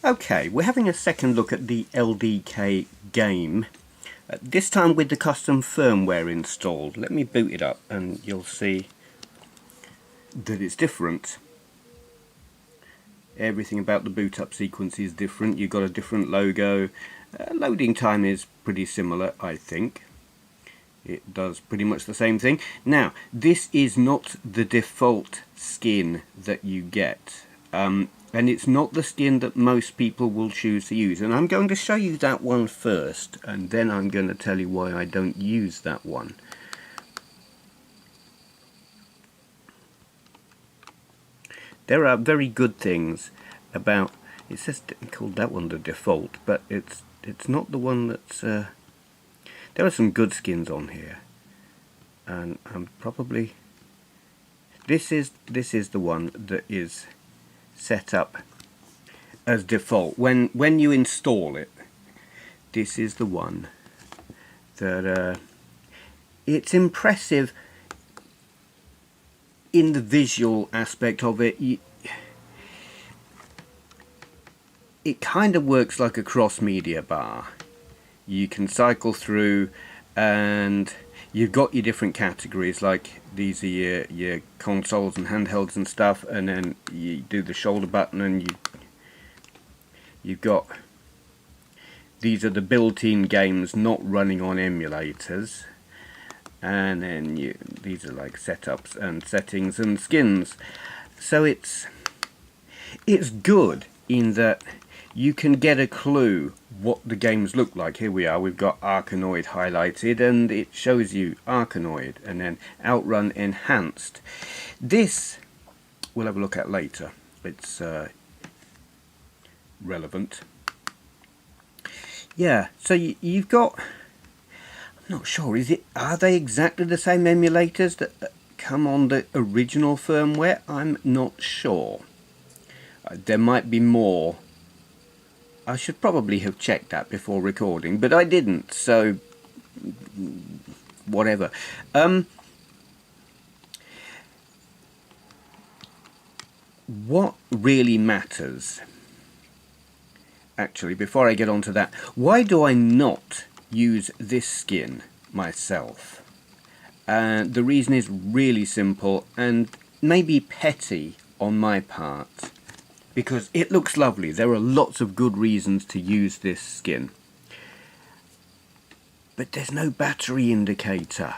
Okay, we're having a second look at the LDK game, this time with the custom firmware installed. Let me boot it up and you'll see that it's different. Everything about the boot up sequence is different. You've got a different logo. Loading time is pretty similar, I think. It does pretty much the same thing. Now, this is not the default skin that you get. And it's not the skin that most people will choose to use. And I'm going to show you that one first, and then I'm going to tell you why I don't use that one. There are very good things about, it says called that one the default, but it's not the one that's, there are some good skins on here. And I'm probably, this is the one that is set up as default. When you install it, this is the one that it's impressive in the visual aspect of it. It kind of works like a cross media bar. You can cycle through and you've got your different categories, like these are your consoles and handhelds and stuff, and then you do the shoulder button and you've got, these are the built-in games not running on emulators, and then these are like setups and settings and skins. So it's good in that you can get a clue what the games look like. Here we are, we've got Arkanoid highlighted and it shows you Arkanoid, and then Outrun enhanced. This we'll have a look at later. It's relevant. Yeah, so you've got, I'm not sure, are they exactly the same emulators that come on the original firmware? I'm not sure. There might be more. I should probably have checked that before recording, but I didn't, so whatever. What really matters, actually, before I get on to that, why do I not use this skin myself? The reason is really simple and maybe petty on my part, because it looks lovely. There are lots of good reasons to use this skin, but there's no battery indicator.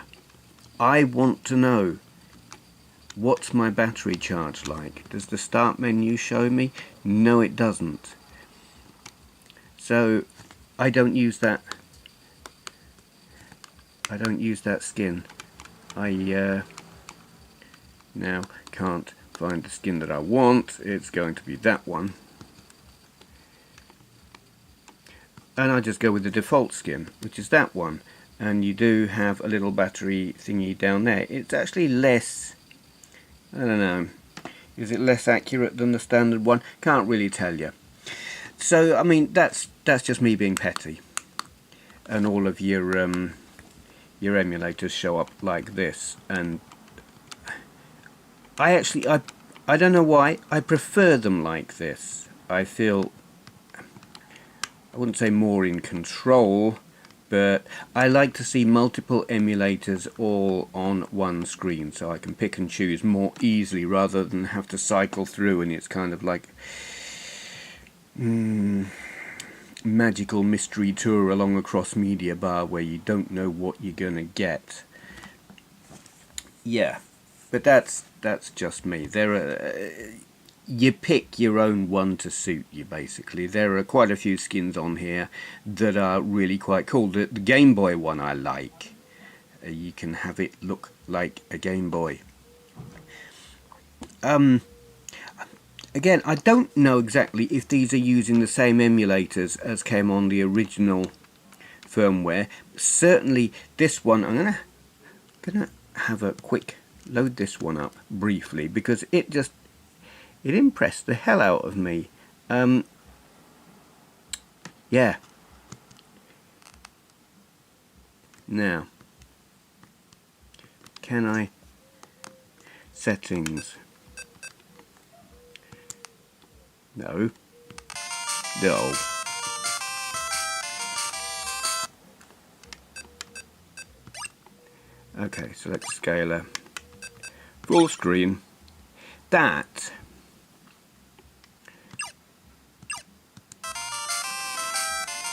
I want to know, what's my battery charge like? Does the start menu show me? No, it doesn't. So I don't use that. I don't use that skin. I now can't find the skin that I want. It's going to be that one, and I just go with the default skin, which is that one. And you do have a little battery thingy down there. It's actually less, I don't know, is it less accurate than the standard one? Can't really tell you. So I mean, that's just me being petty, and all of your emulators show up like this. And I don't know why, I prefer them like this. I feel, I wouldn't say more in control, but I like to see multiple emulators all on one screen, so I can pick and choose more easily rather than have to cycle through, and it's kind of like magical mystery tour along a cross media bar where you don't know what you're gonna get. Yeah, but that's just me. You pick your own one to suit you, basically. There are quite a few skins on here that are really quite cool. The Game Boy one I like. You can have it look like a Game Boy. Again, I don't know exactly if these are using the same emulators as came on the original firmware. Certainly this one, I'm gonna have a quick load this one up briefly, because it impressed the hell out of me. Yeah. Now, can I settings? No. No. Okay, select scaler. Full screen. That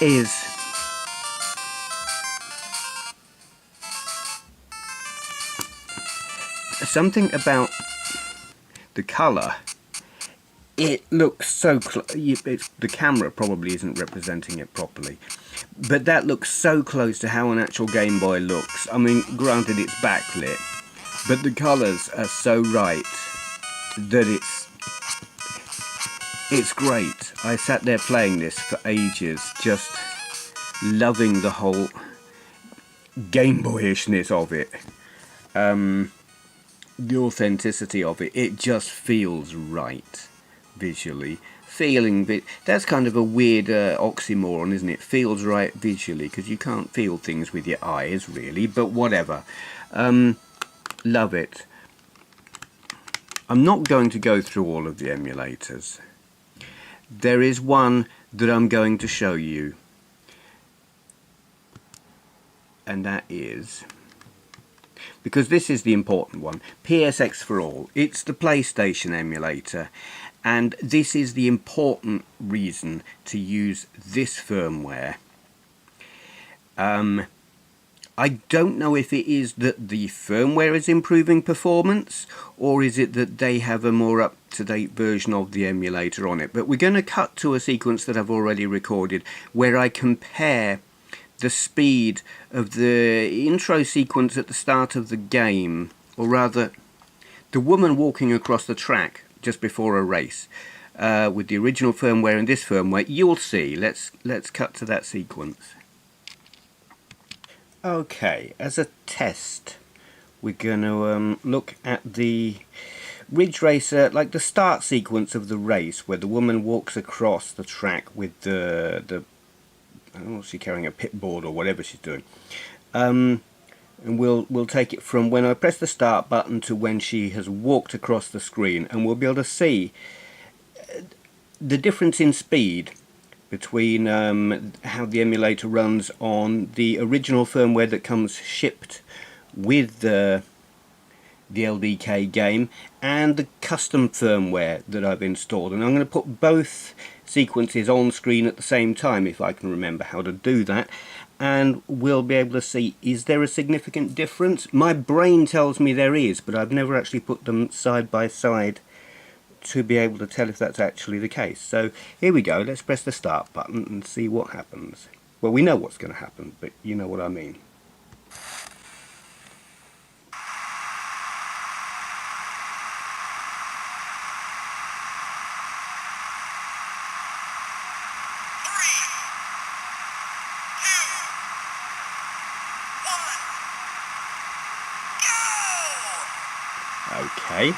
is something about the colour. It looks so the camera probably isn't representing it properly, but that looks so close to how an actual Game Boy looks. I mean, granted it's backlit, but the colours are so right that it's great. I sat there playing this for ages, just loving the whole Game Boyishness of it. The authenticity of it. It just feels right visually. That's kind of a weird oxymoron, isn't it? Feels right visually, because you can't feel things with your eyes really, but whatever. Love it. I'm not going to go through all of the emulators. There is one that I'm going to show you, and that is, because this is the important one, PSX for All. It's the PlayStation emulator, and this is the important reason to use this firmware. I don't know if it is that the firmware is improving performance, or is it that they have a more up-to-date version of the emulator on it. But we're going to cut to a sequence that I've already recorded where I compare the speed of the intro sequence at the start of the game, or rather the woman walking across the track just before a race, with the original firmware and this firmware. You'll see. Let's cut to that sequence. Okay, as a test, we're going to look at the Ridge Racer, like the start sequence of the race, where the woman walks across the track with the I don't know if she's carrying a pit board or whatever she's doing. And we'll take it from when I press the start button to when she has walked across the screen, and we'll be able to see the difference in speed between how the emulator runs on the original firmware that comes shipped with the LDK game and the custom firmware that I've installed. And I'm going to put both sequences on screen at the same time, if I can remember how to do that, and we'll be able to see, is there a significant difference? My brain tells me there is, but I've never actually put them side by side to be able to tell if that's actually the case. So here we go, let's press the start button and see what happens. Well, we know what's going to happen, but you know what I mean. Okay.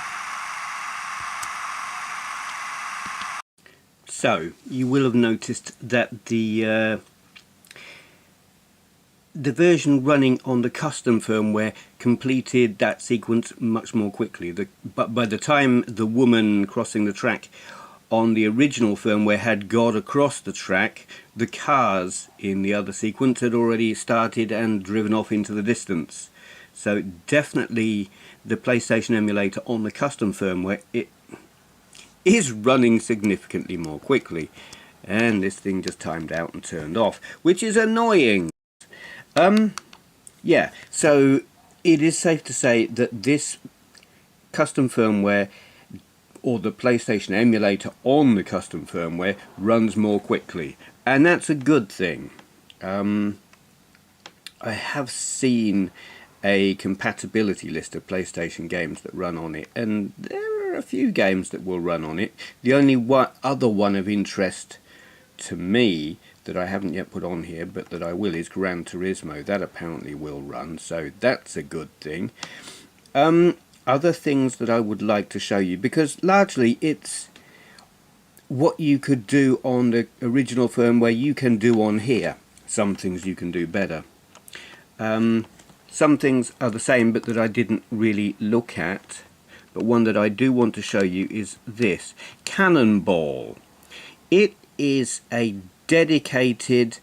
So you will have noticed that the version running on the custom firmware completed that sequence much more quickly. But by the time the woman crossing the track on the original firmware had got across the track, the cars in the other sequence had already started and driven off into the distance. So definitely the PlayStation emulator on the custom firmware, it is running significantly more quickly. And this thing just timed out and turned off, which is annoying. Yeah, so it is safe to say that this custom firmware, or the PlayStation emulator on the custom firmware, runs more quickly, and that's a good thing. I have seen a compatibility list of PlayStation games that run on it, and there are a few games that will run on it. The only other one of interest to me that I haven't yet put on here, but that I will, is Gran Turismo. That apparently will run, so that's a good thing. Other things that I would like to show you, because largely it's what you could do on the original firmware you can do on here. Some things you can do better. Some things are the same but that I didn't really look at, but one that I do want to show you is this Cannonball. It is a dedicated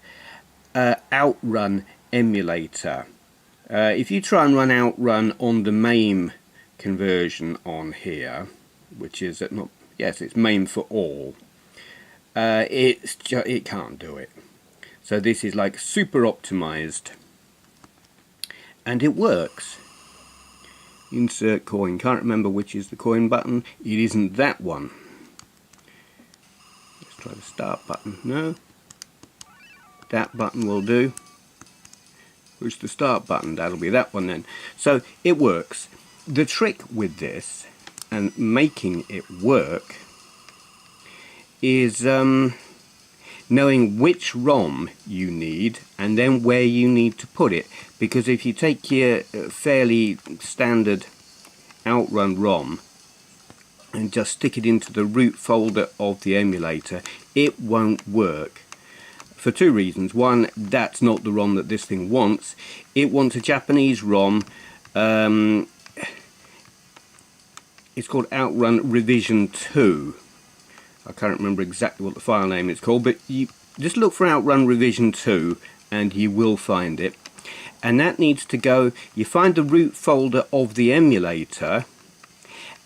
Outrun emulator. If you try and run Outrun on the MAME conversion on here, which is not, yes, it's MAME for all, it can't do it. So this is like super optimized, and it works. Insert coin. Can't remember which is the coin button. It isn't that one. Let's try the start button. No, that button will do. Push the start button. That'll be that one then. So it works. The trick with this and making it work is knowing which ROM you need and then where you need to put it, because if you take your fairly standard Outrun ROM and just stick it into the root folder of the emulator, it won't work for two reasons. One, that's not the ROM that this thing wants. It wants a Japanese ROM. It's called Outrun Revision 2. I can't remember exactly what the file name is called, but you just look for Outrun Revision 2 and you will find it. And that needs to go, you find the root folder of the emulator,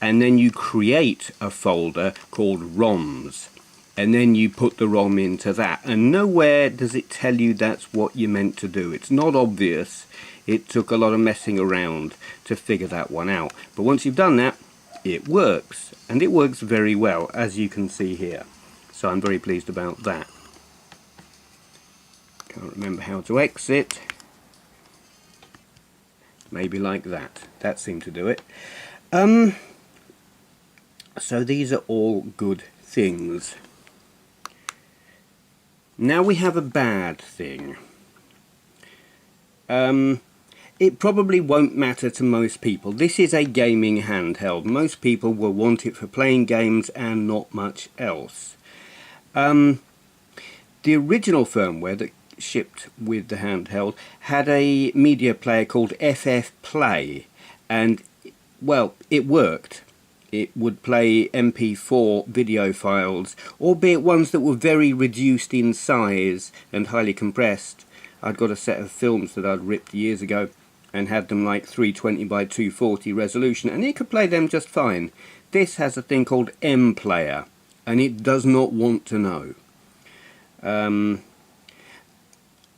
and then you create a folder called ROMs, and then you put the ROM into that. And nowhere does it tell you that's what you're meant to do. It's not obvious. It took a lot of messing around to figure that one out. But once you've done that, it works, and it works very well, as you can see here. So I'm very pleased about that. Can't remember how to exit. Maybe like that. That seemed to do it. So these are all good things. Now we have a bad thing. It probably won't matter to most people. This is a gaming handheld. Most people will want it for playing games and not much else. The original firmware that shipped with the handheld had a media player called FF Play, and well, it worked. It would play MP4 video files, albeit ones that were very reduced in size and highly compressed. I'd got a set of films that I'd ripped years ago and had them like 320 by 240 resolution, and it could play them just fine. This has a thing called M-Player, and it does not want to know.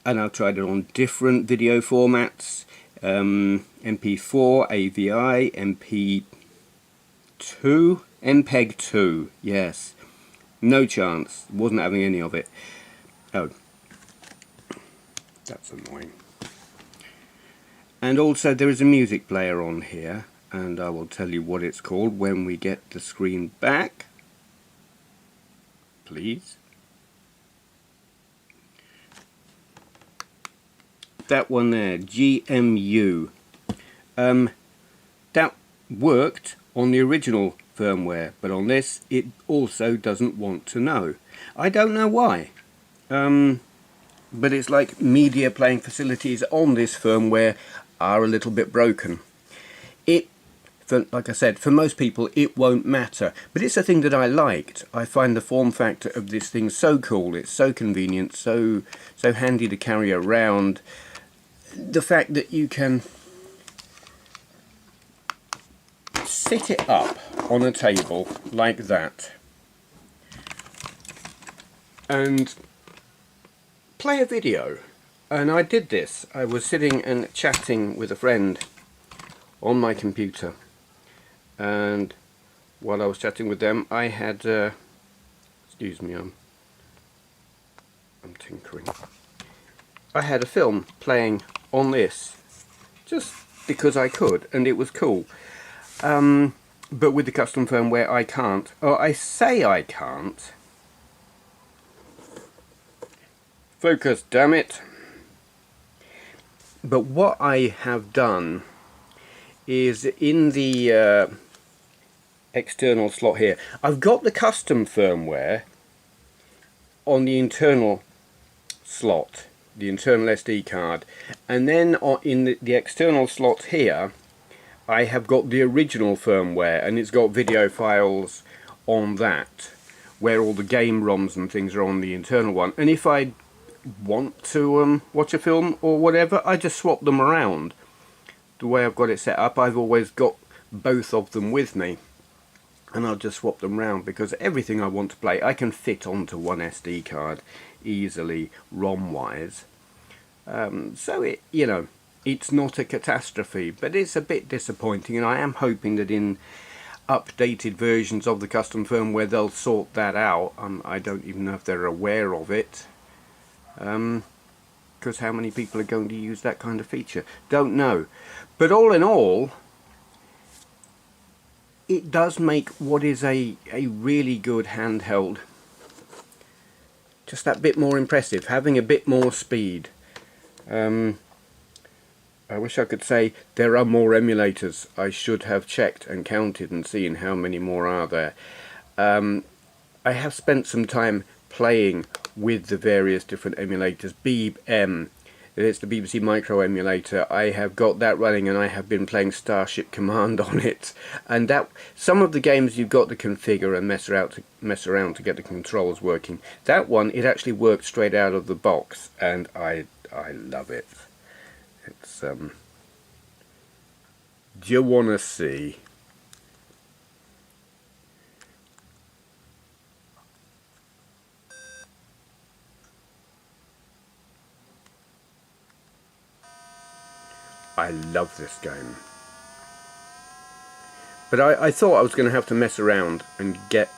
And I've tried it on different video formats, MP4, AVI, MP2, MPEG 2, yes. No chance, wasn't having any of it. Oh, that's annoying. And also there is a music player on here, and I will tell you what it's called when we get the screen back. Please. That one there, GMU. That worked on the original firmware, but on this it also doesn't want to know. I don't know why. But it's like media playing facilities on this firmware are a little bit broken. Like I said, for most people it won't matter, but it's a thing that I liked. I find the form factor of this thing so cool. It's so convenient, so handy to carry around. The fact that you can sit it up on a table like that and play a video. And I did this. I was sitting and chatting with a friend on my computer, and while I was chatting with them I had excuse me, I'm tinkering. I had a film playing on this just because I could, and it was cool. But with the custom firmware I can't, or I say I can't. Focus, damn it. But what I have done is in the external slot here, I've got the custom firmware on the internal slot, the internal SD card, and then in the external slot here I have got the original firmware, and it's got video files on that, where all the game ROMs and things are on the internal one. And if I want to watch a film or whatever, I just swap them around. The way I've got it set up, I've always got both of them with me, and I'll just swap them around, because everything I want to play I can fit onto one SD card easily, ROM wise. So it, you know, it's not a catastrophe, but it's a bit disappointing, and I am hoping that in updated versions of the custom firmware they'll sort that out. I don't even know if they're aware of it, because how many people are going to use that kind of feature? Don't know. But all in all, it does make what is a really good handheld just that bit more impressive, having a bit more speed. I wish I could say there are more emulators. I should have checked and counted and seen how many more are there. I have spent some time playing with the various different emulators. BeebM, it's the BBC Micro emulator. I have got that running, and I have been playing Starship Command on it. And that, some of the games you've got to configure and mess around to get the controls working. That one, it actually worked straight out of the box, and I love it. It's do you want to see? I love this game. But I thought I was going to have to mess around and get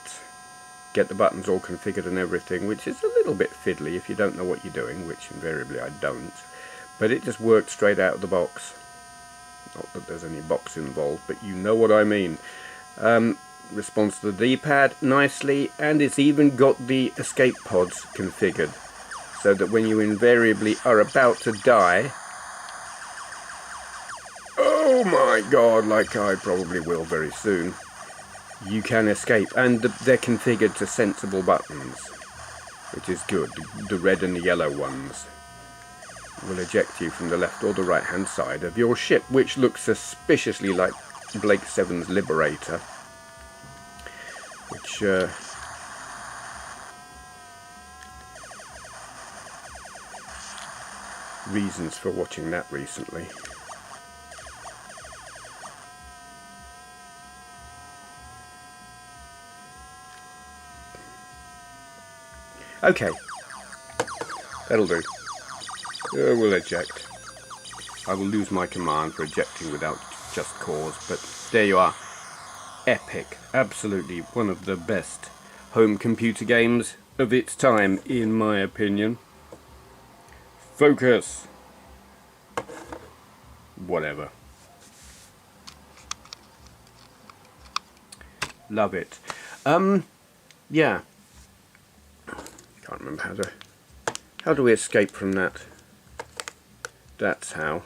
the buttons all configured and everything, which is a little bit fiddly if you don't know what you're doing, which invariably I don't. But it just worked straight out of the box. Not that there's any box involved, but you know what I mean. Responds to the D-pad nicely, and it's even got the escape pods configured, so that when you invariably are about to die, oh my god, like I probably will very soon, you can escape. And they're configured to sensible buttons, which is good. The red and the yellow ones will eject you from the left or the right hand side of your ship, which looks suspiciously like Blake Seven's Liberator, which reasons for watching that recently. Okay, that'll do. We'll eject. I will lose my command for ejecting without just cause, but there you are. Epic. Absolutely one of the best home computer games of its time, in my opinion. Focus. Whatever. Love it. Yeah. Can't remember how do we escape from that? That's how.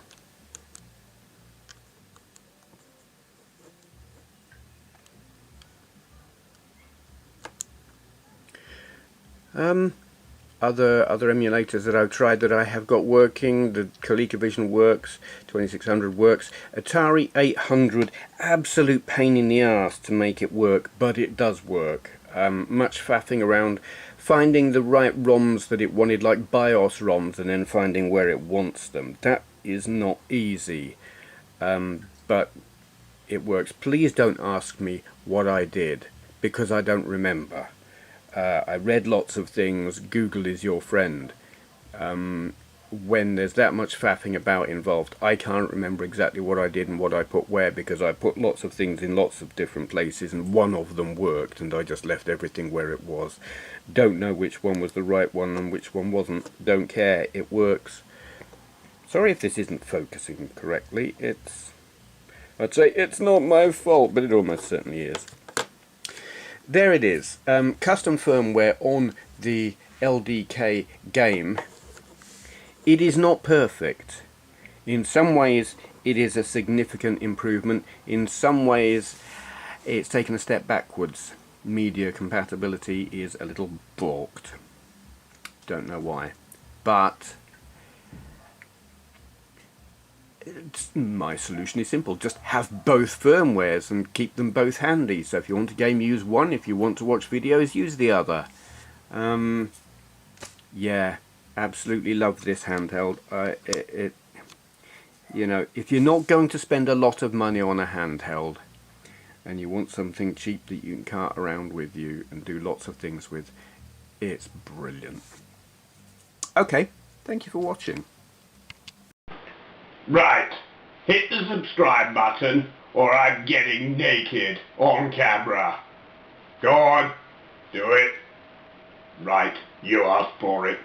Other emulators that I've tried that I have got working, the ColecoVision works, 2600 works, Atari 800, absolute pain in the ass to make it work, but it does work. Much faffing around, finding the right ROMs that it wanted, like BIOS ROMs, and then finding where it wants them. That is not easy, but it works. Please don't ask me what I did, because I don't remember. I read lots of things. Google is your friend. When there's that much faffing about involved, I can't remember exactly what I did and what I put where, because I put lots of things in lots of different places, and one of them worked, and I just left everything where it was. Don't know which one was the right one and which one wasn't. Don't care. It works. Sorry if this isn't focusing correctly. I'd say it's not my fault, but it almost certainly is. There it is. Custom firmware on the LDK game. It is not perfect. In some ways it is a significant improvement. In some ways it's taken a step backwards. Media compatibility is a little balked. Don't know why. But my solution is simple. Just have both firmwares and keep them both handy. So if you want to game, use one. If you want to watch videos, use the other. Yeah, absolutely love this handheld. You know, if you're not going to spend a lot of money on a handheld and you want something cheap that you can cart around with you and do lots of things with, it's brilliant. Okay, thank you for watching. Right, hit the subscribe button or I'm getting naked on camera. Go on, do it. Right, you asked for it.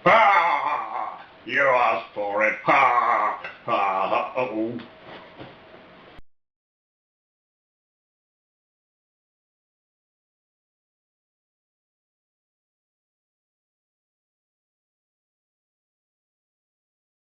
Ah, you asked for it. Ha, ha, ha, oh.